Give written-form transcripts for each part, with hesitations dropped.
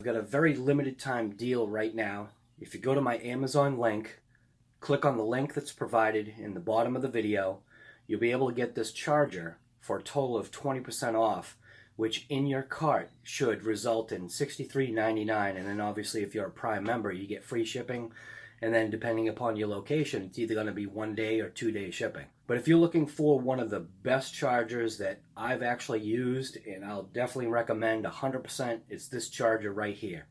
got a very limited time deal right now. If you go to my Amazon link, click on the link that's provided in the bottom of the video, you'll be able to get this charger for a total of 20% off, which in your cart should result in $63.99. And then obviously if you're a Prime member, you get free shipping. And then depending upon your location, it's either going to be 1 day or 2 day shipping. But if you're looking for one of the best chargers that I've actually used, and I'll definitely recommend 100%, it's this charger right here.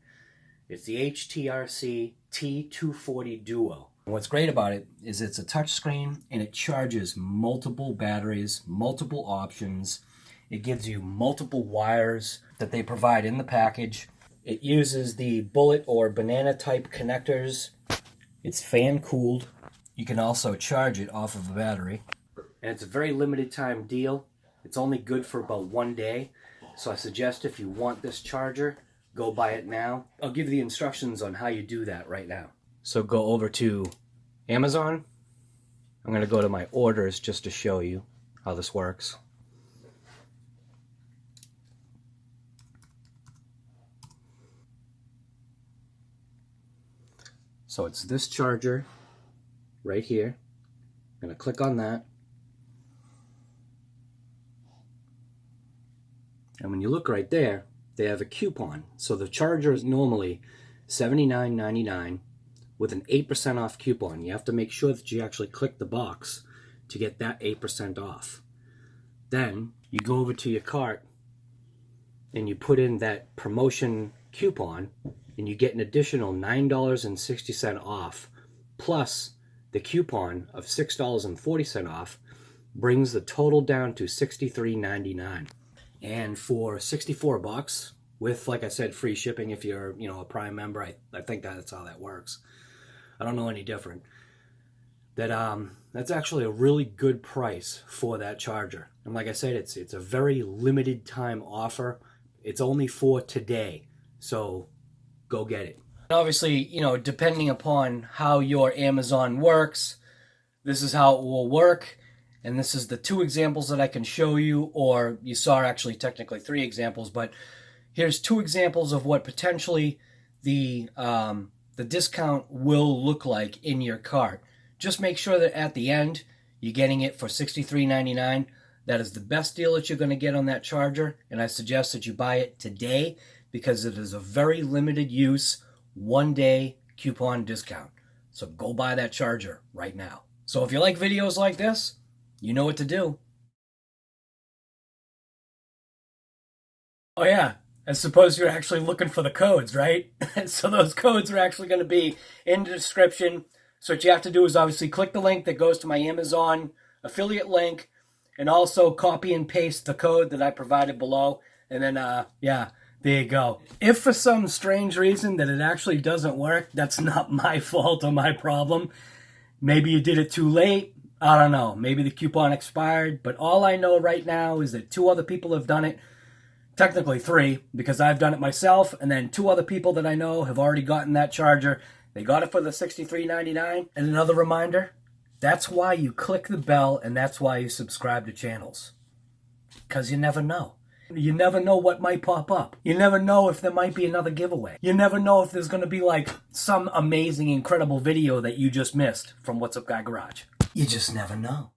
It's the HTRC T240 DUO. And what's great about it is it's a touch screen and it charges multiple batteries, multiple options. It gives you multiple wires that they provide in the package. It uses the bullet or banana type connectors. It's fan cooled. You can also charge it off of a battery. And it's a very limited time deal. It's only good for about 1 day. So I suggest if you want this charger, go buy it now. I'll give you the instructions on how you do that right now. So go over to Amazon. I'm going to go to my orders just to show you how this works. So it's this charger right here. I'm going to click on that. And when you look right there, they have a coupon. So the charger is normally $79.99 with an 8% off coupon. You have to make sure that you actually click the box to get that 8% off. Then you go over to your cart and you put in that promotion coupon and you get an additional $9.60 off, plus the coupon of $6.40 off brings the total down to $63.99. And for 64 bucks, with, like I said, free shipping if you're, a Prime member, I think that's how that works. I don't know any different. That's actually a really good price for that charger. And like I said, it's a very limited time offer. It's only for today, so go get it. And obviously, depending upon how your Amazon works, this is how it will work. And this is the 2 examples that I can show you, or you saw actually technically 3 examples, but here's 2 examples of what potentially the discount will look like in your cart. Just make sure that at the end, you're getting it for $63.99. That is the best deal that you're going to get on that charger, and I suggest that you buy it today because it is a very limited use, 1 day coupon discount. So go buy that charger right now. So if you like videos like this, you know what to do. Oh yeah, I suppose you're actually looking for the codes, right? So those codes are actually going to be in the description. So what you have to do is obviously click the link that goes to my Amazon affiliate link and also copy and paste the code that I provided below. And then, yeah, there you go. If for some strange reason that it actually doesn't work, that's not my fault or my problem. Maybe you did it too late. I don't know. Maybe the coupon expired. But all I know right now is that 2 other people have done it. Technically 3, because I've done it myself. And then 2 other people that I know have already gotten that charger. They got it for the $63.99. And another reminder, that's why you click the bell and that's why you subscribe to channels. Because you never know. You never know what might pop up. You never know if there might be another giveaway. You never know if there's going to be like some amazing, incredible video that you just missed from What's Up Guy Garage. You just never know.